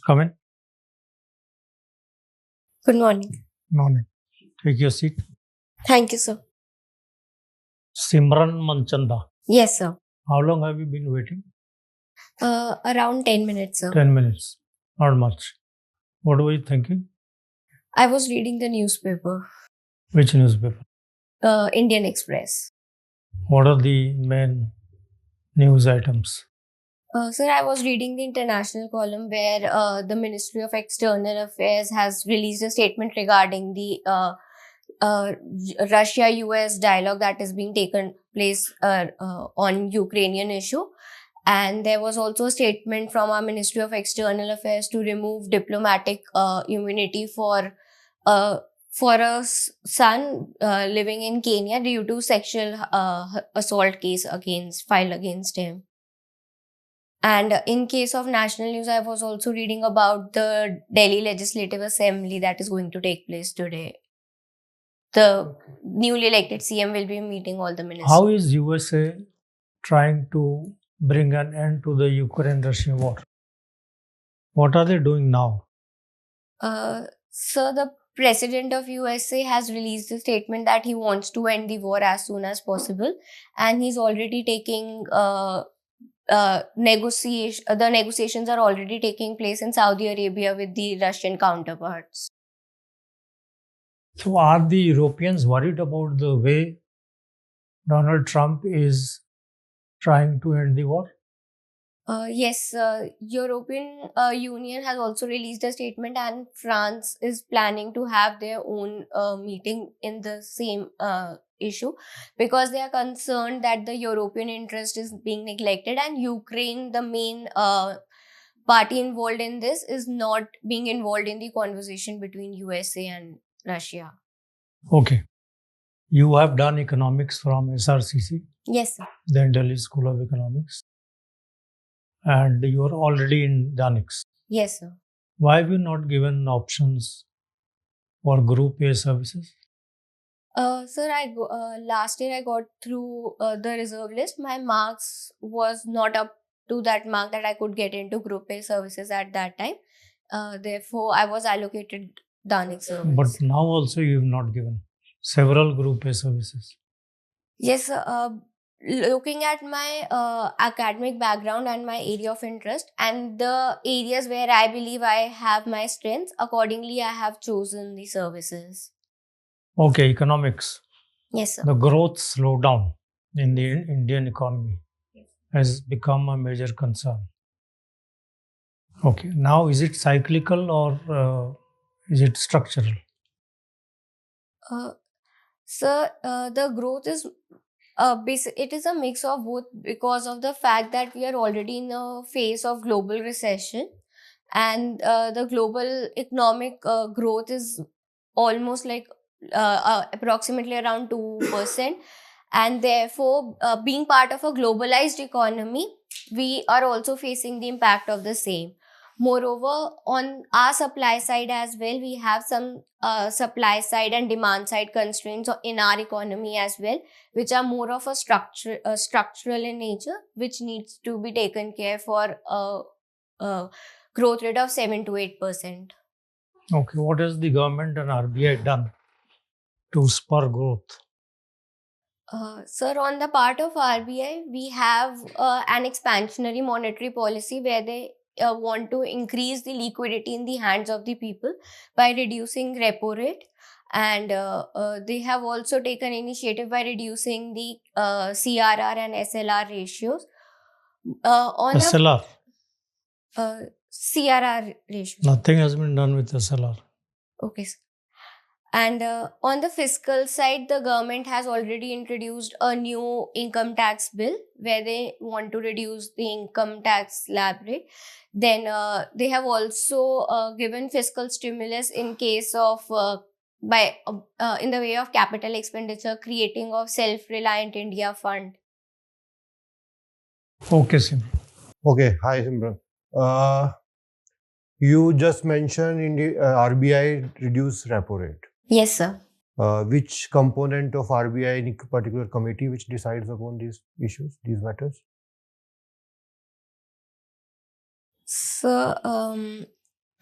Come in. Good morning. Morning. Take your seat. Thank you, sir. Simran Manchanda. Yes, sir. How long have you been waiting? Around 10 minutes, sir. 10 minutes. Not much. What were you thinking? I was reading the newspaper, Which newspaper? Indian Express. What are the main news items? Sir, I was reading the international column where the Ministry of External Affairs has released a statement regarding the Russia-US dialogue that is being taken place on Ukrainian issue. And there was also a statement from our Ministry of External Affairs to remove diplomatic immunity for a son living in Kenya due to sexual assault case filed against him. And in case of national news, I was also reading about the Delhi Legislative Assembly that is going to take place today. The newly elected CM will be meeting all the ministers. How is USA trying to bring an end to the Ukraine-Russia war? What are they doing now? So the president of USA has released a statement that he wants to end the war as soon as possible, and he's already taking the negotiations are already taking place in Saudi Arabia with the Russian counterparts. So are the Europeans worried about the way Donald Trump is trying to end the war? Yes, European Union has also released a statement, and France is planning to have their own meeting in the same issue because they are concerned that the European interest is being neglected, and Ukraine, the main party involved in this, is not being involved in the conversation between USA and Russia. Okay. You have done economics from SRCC, Yes, sir. then Delhi School of Economics, and you are already in DANIX. Yes, sir. Why have you not given options for Group A services? Sir, last year I got through the reserve list. My marks was not up to that mark that I could get into Group A services at that time. Therefore, I was allocated Danik service. But now also you have not given several Group A services. Yes, looking at my academic background and my area of interest and the areas where I believe I have my strengths, accordingly I have chosen the services. Okay, economics. Yes, sir. The growth slowdown in the Indian economy has become a major concern. Okay, now is it cyclical or is it structural? Sir, the growth is it is a mix of both because of the fact that we are already in a phase of global recession, and the global economic growth is almost like approximately around 2%, and therefore being part of a globalized economy, we are also facing the impact of the same. Moreover, on our supply side as well, we have some supply side and demand side constraints in our economy as well, which are more of a structural in nature, which needs to be taken care for a growth rate of 7 to 8%. Okay, what has the government and RBI done to spur growth? Sir, on the part of RBI, we have an expansionary monetary policy where they want to increase the liquidity in the hands of the people by reducing repo rate, and they have also taken initiative by reducing the CRR and SLR ratios. On SLR? CRR ratio. Nothing has been done with SLR. Okay, sir. And on the fiscal side, the government has already introduced a new income tax bill where they want to reduce the income tax slab rate. Then they have also given fiscal stimulus in case of in the way of capital expenditure, creating of self-reliant India fund. Okay, Simran. Okay, hi Simran. You just mentioned in the RBI reduce repo rate. Yes, sir. Which component of RBI in a particular committee which decides upon these issues, these matters? So,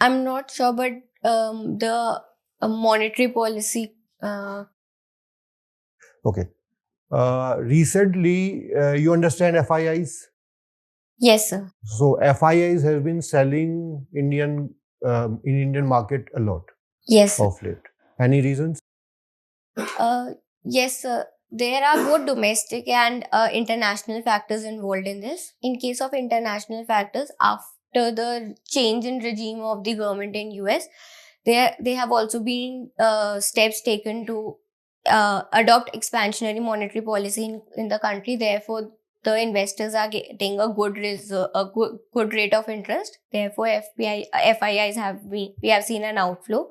I'm not sure, but the monetary policy. Okay. Recently, you understand FIIs? Yes, sir. So FIIs has been selling in Indian market a lot Yes, sir. of late. Any reasons? Yes, sir. There are both domestic and international factors involved in this. In case of international factors, after the change in regime of the government in US, they have also been steps taken to adopt expansionary monetary policy in the country. Therefore, the investors are getting a good rate of interest. Therefore, FIIs we have seen an outflow.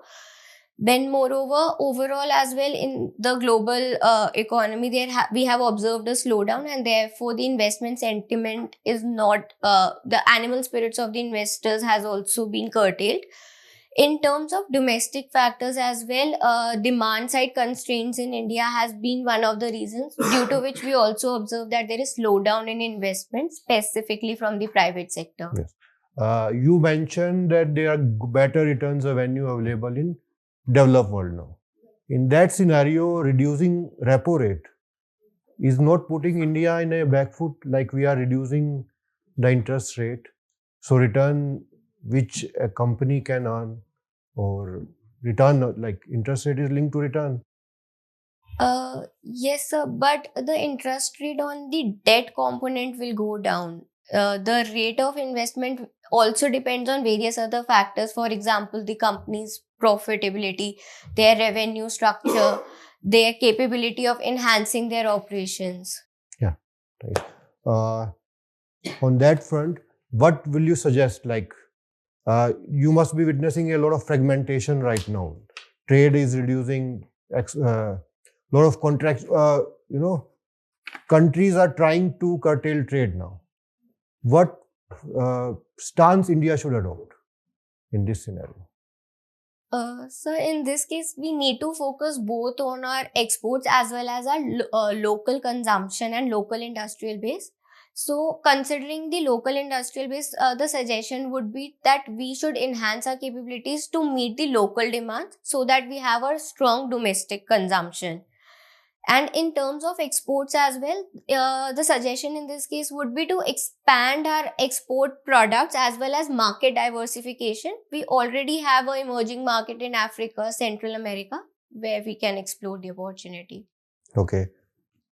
Then, moreover, overall as well in the global economy, we have observed a slowdown, and therefore the investment sentiment is not. The animal spirits of the investors has also been curtailed. In terms of domestic factors as well, demand side constraints in India has been one of the reasons, due to which we also observe that there is slowdown in investment, specifically from the private sector. Yes. You mentioned that there are better returns revenue available in developed world now. In that scenario, reducing repo rate is not putting India in a back foot, like we are reducing the interest rate. So return which a company can earn, or return, like interest rate is linked to return. Yes, sir, but the interest rate on the debt component will go down. The rate of investment also depends on various other factors. For example, the company's profitability, their revenue structure, their capability of enhancing their operations. Yeah, right. On that front, what will you suggest? Like, you must be witnessing a lot of fragmentation right now. Trade is reducing. Lot of contracts. Countries are trying to curtail trade now. What stance India should adopt in this scenario? So in this case, we need to focus both on our exports as well as our local consumption and local industrial base. So considering the local industrial base, the suggestion would be that we should enhance our capabilities to meet the local demands so that we have a strong domestic consumption. And in terms of exports as well, the suggestion in this case would be to expand our export products as well as market diversification. We already have an emerging market in Africa, Central America, where we can explore the opportunity. Okay.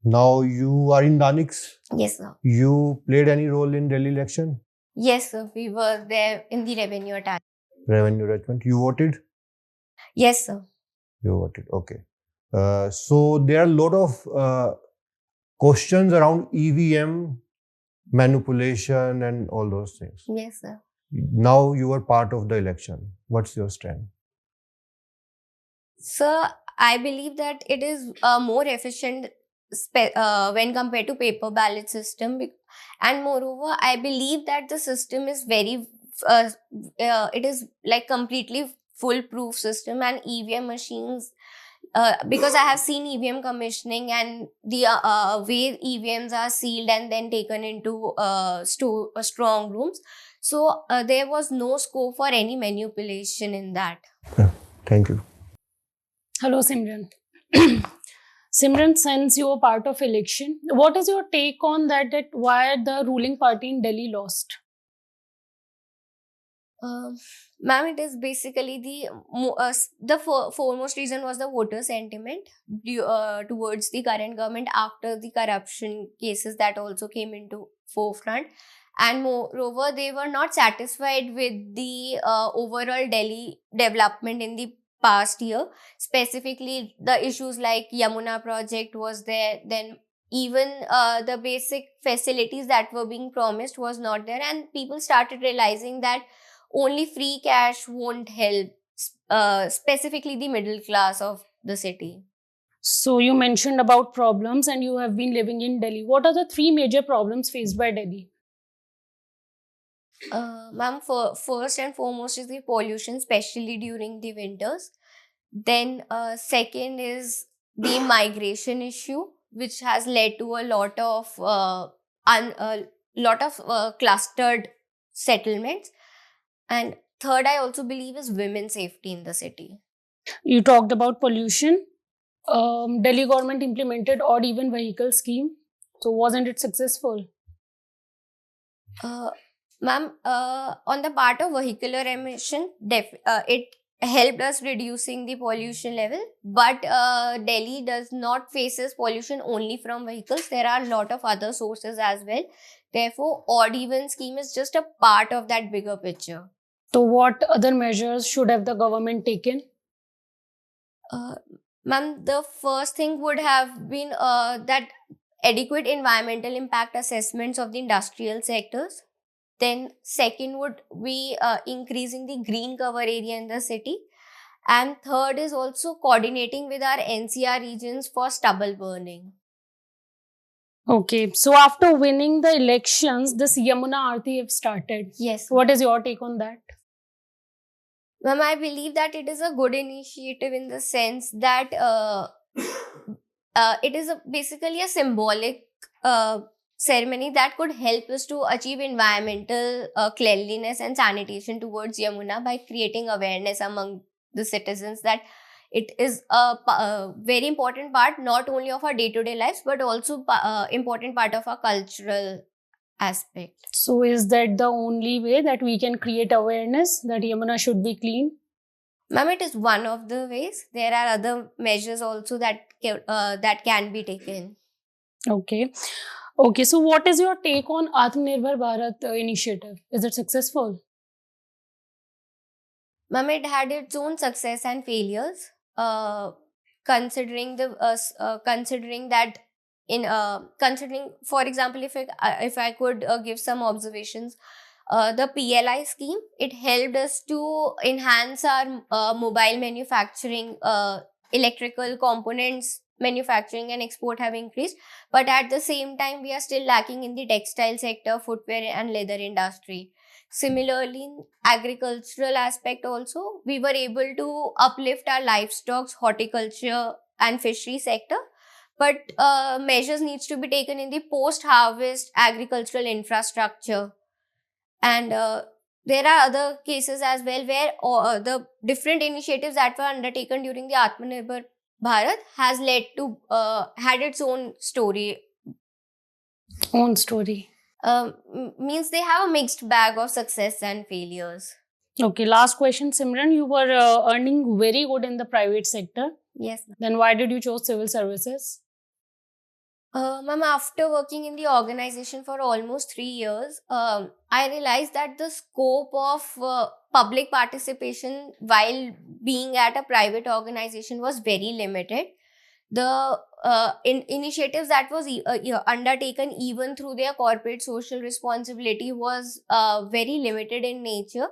Now you are in Danix. Yes, sir. You played any role in Delhi election? Yes, sir. We were there in the revenue attachment. Revenue attachment. You voted? Yes, sir. You voted. Okay. So there are a lot of questions around EVM manipulation and all those things. Yes, sir. Now you are part of the election. What's your stand? Sir, I believe that it is more efficient when compared to paper ballot system, and moreover, I believe that the system is very it is like completely foolproof system, and EVM machines. Because I have seen EVM commissioning and the way EVMs are sealed and then taken into strong rooms. So there was no scope for any manipulation in that. Yeah. Thank you. Hello, Simran. Simran, since you were part of election, what is your take on that why the ruling party in Delhi lost? Ma'am, it is basically the foremost reason was the voter sentiment towards the current government after the corruption cases that also came into forefront. And moreover, they were not satisfied with the overall Delhi development in the past year. Specifically, the issues like Yamuna project was there. Then even the basic facilities that were being promised was not there, and people started realizing that only free cash won't help, specifically the middle class of the city. So you mentioned about problems and you have been living in Delhi. What are the three major problems faced by Delhi? Ma'am, first and foremost is the pollution, especially during the winters. Then second is the migration issue, which has led to a lot of clustered settlements. And third, I also believe, is women's safety in the city. You talked about pollution. Delhi government implemented odd even vehicle scheme. So wasn't it successful? Ma'am, on the part of vehicular emission, it helped us reducing the pollution level. But Delhi does not faces pollution only from vehicles. There are a lot of other sources as well. Therefore, odd even scheme is just a part of that bigger picture. So what other measures should have the government taken? Ma'am, the first thing would have been that adequate environmental impact assessments of the industrial sectors. Then second would be increasing the green cover area in the city. And third is also coordinating with our NCR regions for stubble burning. Okay, so after winning the elections, this Yamuna Aarti have started. Yes. What is your take on that? Ma'am, I believe that it is a good initiative in the sense that it is basically a symbolic ceremony that could help us to achieve environmental cleanliness and sanitation towards Yamuna by creating awareness among the citizens that it is a very important part not only of our day-to-day lives but also important part of our cultural aspect. So is that the only way that we can create awareness that Yamuna should be clean? Ma'am, it is one of the ways. There are other measures also that can be taken. Okay. Okay, so what is your take on Atmanirbhar Bharat initiative? Is it successful? Ma'am, it had its own success and failures. Considering that considering, for example, if I could give some observations, the PLI scheme, it helped us to enhance our mobile manufacturing, electrical components manufacturing and export have increased, but at the same time we are still lacking in the textile sector, footwear and leather industry. Similarly, in agricultural aspect also, we were able to uplift our livestock, horticulture and fishery sector, but measures needs to be taken in the post-harvest agricultural infrastructure. And there are other cases as well where the different initiatives that were undertaken during the Atmanirbhar Bharat has led to had its own story. Own story. Means they have a mixed bag of success and failures. Okay, last question, Simran. You were earning very good in the private sector. Yes. Then why did you choose civil services? Ma'am, after working in the organization for almost 3 years, I realized that the scope of public participation while being at a private organization was very limited. The initiatives that was undertaken even through their corporate social responsibility was very limited in nature.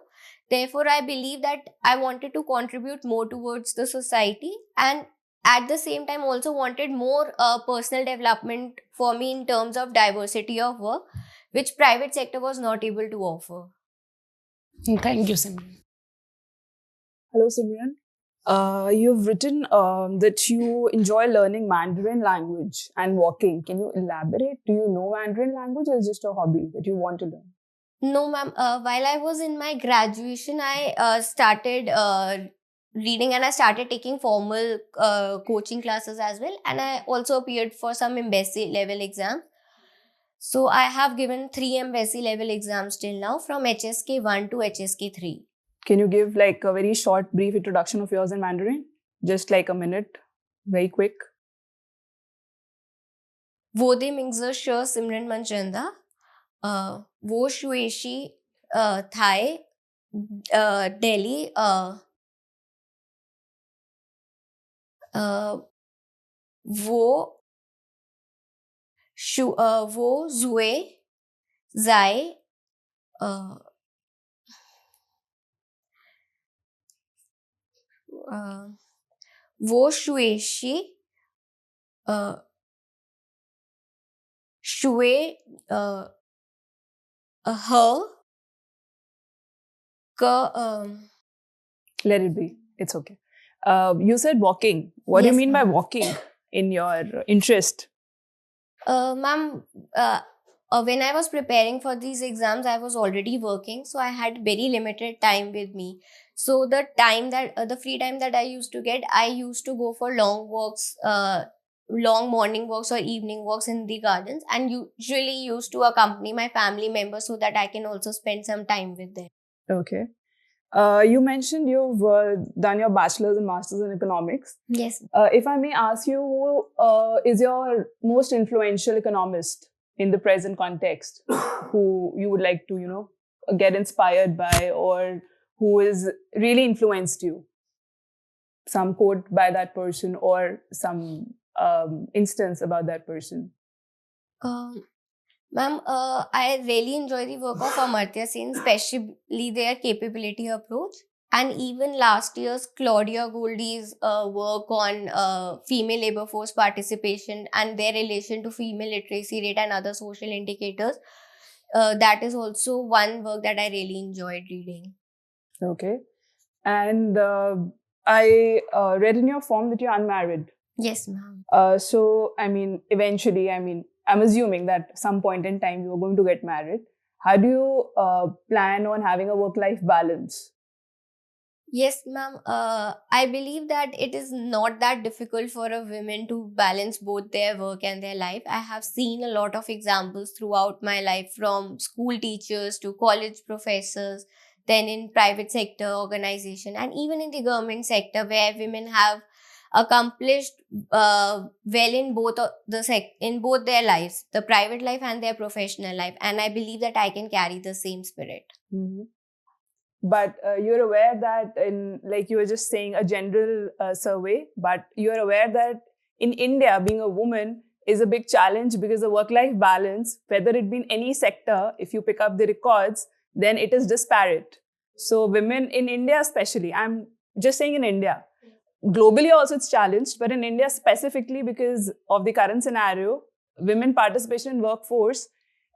Therefore, I believe that I wanted to contribute more towards the society, and at the same time also wanted more personal development for me in terms of diversity of work, which private sector was not able to offer. Thank you, Simran. Hello, Simran. You've written that you enjoy learning Mandarin language and walking. Can you elaborate? Do you know Mandarin language or is it just a hobby that you want to learn? No, ma'am. While I was in my graduation, I started reading and I started taking formal coaching classes as well. And I also appeared for some embassy level exams. So I have given 3 embassy level exams till now, from HSK 1 to HSK 3. Can you give like a very short, brief introduction of yours in Mandarin? Just like a minute, very quick. Wo de mingzer sure Simran Manchanda. Wo shueshi Thai Delhi. Wo zue zai wo shueshi shue her ka Let it be. It's okay. You said walking. What do you Yes, mean by ma'am. walking in your interest? Ma'am, when I was preparing for these exams, I was already working, so I had very limited time with me. So the time that the free time that I used to get, I used to go for long walks, long morning walks or evening walks in the gardens, and usually used to accompany my family members so that I can also spend some time with them. Okay. You mentioned you've done your bachelor's and master's in economics. Yes. If I may ask you, who is your most influential economist in the present context, who you would like to, get inspired by, or who has really influenced you? Some quote by that person or some instance about that person. Ma'am, I really enjoy the work of Amartya Sen, especially their capability approach. And even last year's Claudia Goldie's work on female labor force participation and their relation to female literacy rate and other social indicators. That is also one work that I really enjoyed reading. Okay. And I read in your form that you're unmarried. Yes, ma'am. So, eventually, I'm assuming that some point in time you are going to get married. How do you plan on having a work-life balance? Yes, ma'am. I believe that it is not that difficult for a woman to balance both their work and their life. I have seen a lot of examples throughout my life, from school teachers to college professors, then in private sector organization, and even in the government sector, where women have accomplished well in in both their lives, the private life and their professional life. And I believe that I can carry the same spirit. Mm-hmm. But you're aware that like you were just saying, a general survey, but you're aware that in India, being a woman is a big challenge, because the work-life balance, whether it be in any sector, if you pick up the records, then it is disparate. So women in India especially, I'm just saying in India, globally also it's challenged, but in India specifically, because of the current scenario, women participation in workforce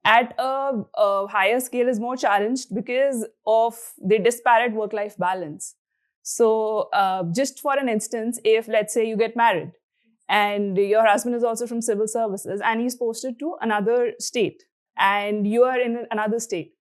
at a higher scale is more challenged because of the disparate work-life balance. So just for an instance, if let's say you get married and your husband is also from civil services and he's posted to another state and you are in another state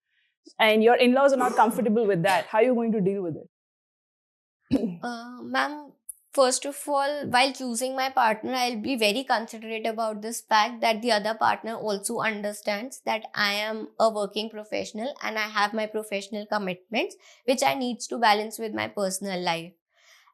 and your in-laws are not comfortable with that, how are you going to deal with it? Ma'am, first of all, while choosing my partner, I'll be very considerate about this fact that the other partner also understands that I am a working professional and I have my professional commitments, which I need to balance with my personal life.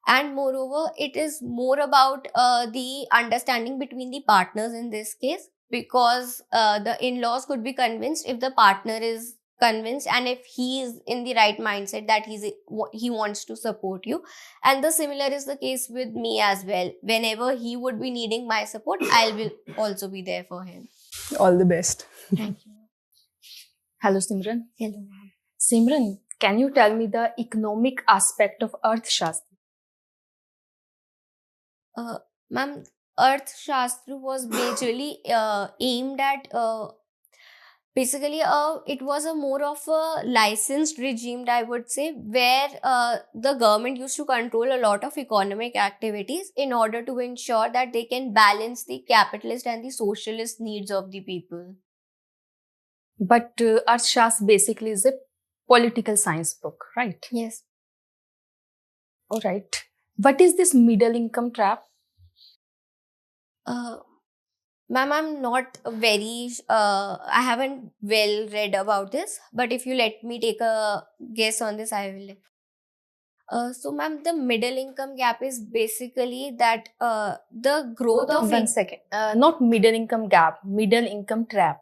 And moreover, it is more about the understanding between the partners in this case, because the in-laws could be convinced if the partner is convinced, and if he is in the right mindset that he wants to support you. And the similar is the case with me as well. Whenever he would be needing my support, I will also be there for him. All the best. Thank you. Hello, Simran. Hello, ma'am. Simran, can you tell me the economic aspect of Arthashastra? Ma'am, Arthashastra was majorly aimed at it was a more of a licensed regime, I would say, where the government used to control a lot of economic activities in order to ensure that they can balance the capitalist and the socialist needs of the people. But Arthashastra basically is a political science book, right? Yes. All right. What is this middle income trap? Ma'am, I'm not very, I haven't well read about this, but if you let me take a guess on this, I will. So, ma'am, the middle income gap is basically that the growth of... One second. Not middle income gap, middle income trap.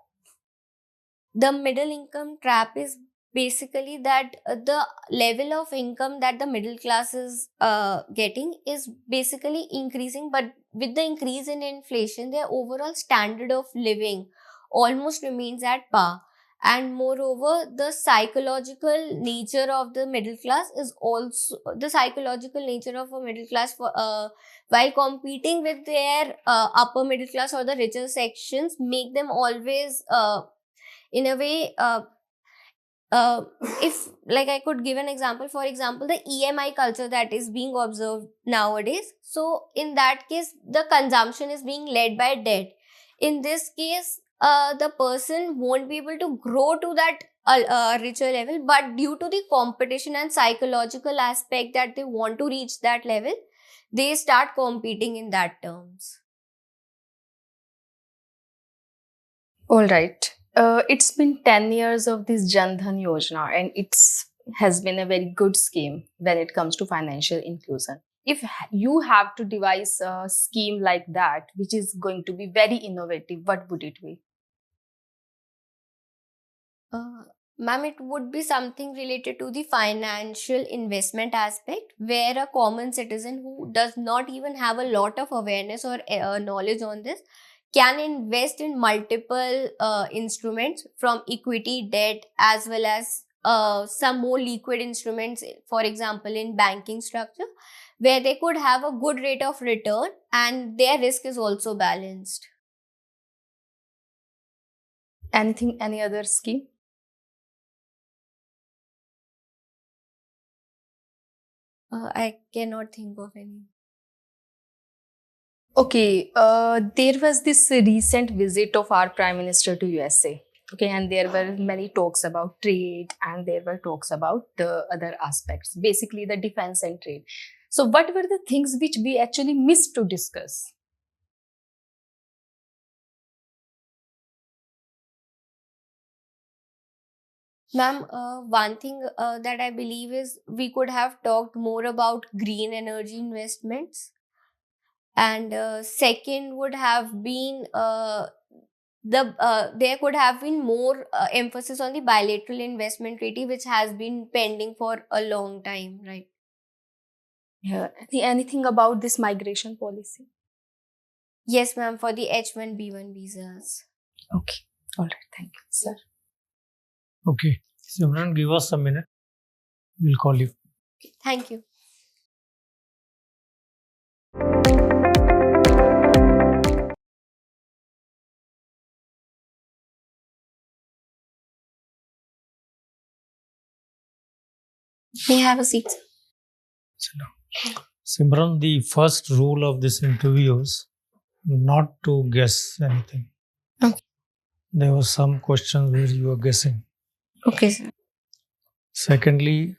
The middle income trap is basically that the level of income that the middle class is getting is basically increasing, but with the increase in inflation, their overall standard of living almost remains at par. And moreover, the psychological nature of the middle class is also the psychological nature of a middle class for while competing with their upper middle class or the richer sections, make them always in a way if like I could give an example, for example, the EMI culture that is being observed nowadays. So in that case, the consumption is being led by debt. In this case, the person won't be able to grow to that richer level, but due to the competition and psychological aspect that they want to reach that level, they start competing in that terms. All right. It's been 10 years of this Jan Dhan Yojana, and it's has been a very good scheme when it comes to financial inclusion. If you have to devise a scheme like that, which is going to be very innovative, what would it be? Ma'am, it would be something related to the financial investment aspect, where a common citizen who does not even have a lot of awareness or knowledge on this can invest in multiple instruments, from equity, debt, as well as some more liquid instruments, for example, in banking structure, where they could have a good rate of return and their risk is also balanced. Any other scheme? I cannot think of any. Okay, there was this recent visit of our Prime Minister to USA. Okay, and there were many talks about trade, and there were talks about the other aspects, basically the defense and trade. So, what were the things which we actually missed to discuss? Ma'am, one thing that I believe is we could have talked more about green energy investments. And second would have been there could have been more emphasis on the bilateral investment treaty, which has been pending for a long time, right? Yeah. Anything about this migration policy? Yes, ma'am, for the H1B1 visas. Okay. All right. Thank you, sir. Okay. Simran, give us a minute. We'll call you. Okay, thank you. May I have a seat? Simran, the first rule of this interview is not to guess anything. Okay. There were some questions where you were guessing. Okay, sir. Secondly,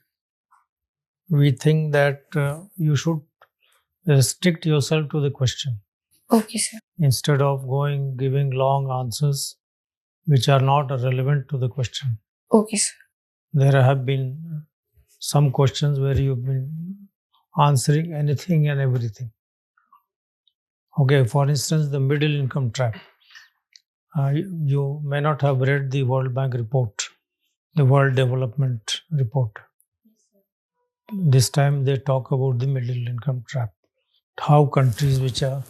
we think that you should restrict yourself to the question Okay, sir. instead of giving long answers which are not relevant to the question. Okay, sir. There have been some questions where you've been answering anything and everything. Okay, for instance, the middle income trap. You may not have read the World Bank report, the World Development Report. This time they talk about the middle income trap. How countries which are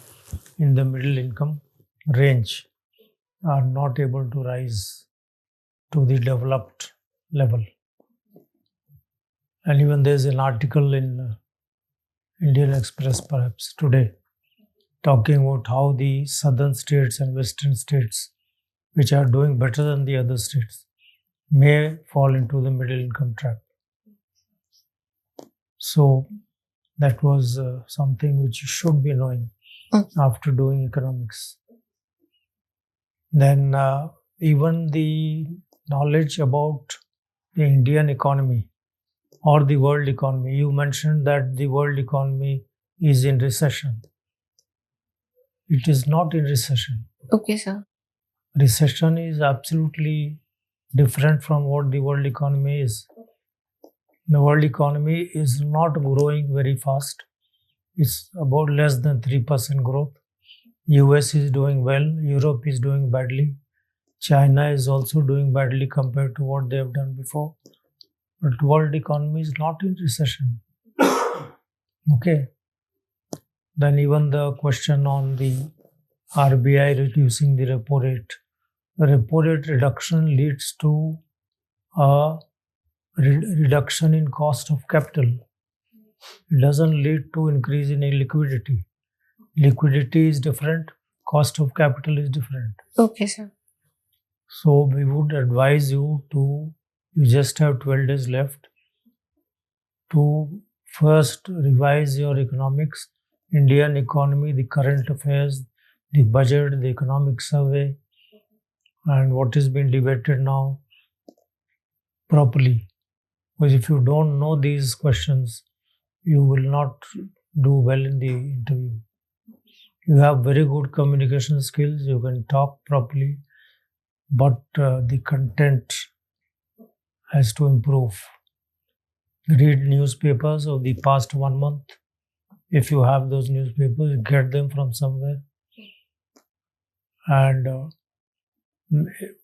in the middle income range are not able to rise to the developed level. And even there's an article in Indian Express perhaps today talking about how the southern states and western states, which are doing better than the other states, may fall into the middle income trap. So that was something which you should be knowing after doing economics. Then even the knowledge about the Indian economy or the world economy. You mentioned that the world economy is in recession. It is not in recession. Okay, sir. Recession is absolutely different from what the world economy is. The world economy is not growing very fast. It's about less than 3% growth. US is doing well. Europe is doing badly. China is also doing badly compared to what they have done before. But world economy is not in recession. Okay. Then even the question on the RBI reducing the repo rate. The repo rate reduction leads to a reduction in cost of capital. It doesn't lead to increase in liquidity. Liquidity is different. Cost of capital is different. Okay, sir. So we would advise you just have 12 days left to first revise your economics, Indian economy, the current affairs, the budget, the economic survey, and what is being debated now properly. Because if you don't know these questions, you will not do well in the interview. You have very good communication skills, you can talk properly, but the content has to improve. Read newspapers of the past 1 month. If you have those newspapers, get them from somewhere. And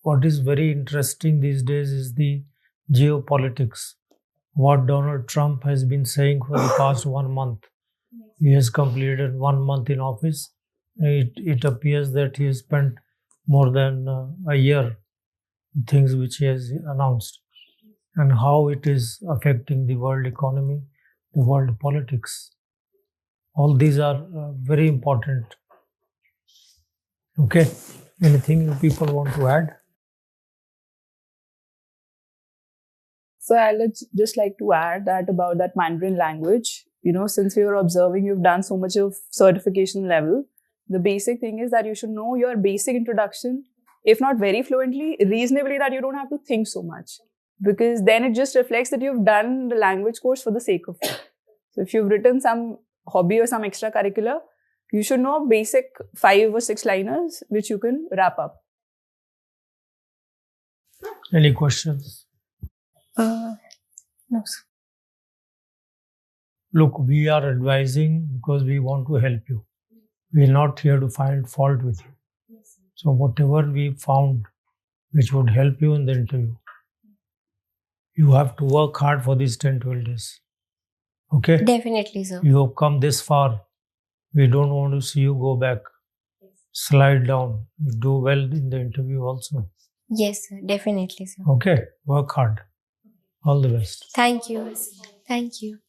what is very interesting these days is the geopolitics. What Donald Trump has been saying for the past 1 month. He has completed 1 month in office. It appears that he has spent more than a year things which he has announced, and how it is affecting the world economy, the world politics. All these are very important. Okay, anything you people want to add? So I'd just like to add that about that Mandarin language. Since you're observing, you've done so much of certification level. The basic thing is that you should know your basic introduction, if not very fluently, reasonably, that you don't have to think so much. Because then it just reflects that you've done the language course for the sake of it. So if you've written some hobby or some extracurricular, you should know basic 5 or 6 liners which you can wrap up. Any questions? No, sir. Look, we are advising because we want to help you. We are not here to find fault with you. So whatever we found which would help you in the interview, you have to work hard for these 10-12 days. Okay? Definitely, sir. You have come this far. We don't want to see you go back. Slide down. Do well in the interview also. Yes, sir. Definitely, sir. Okay? Work hard. All the best. Thank you. Thank you.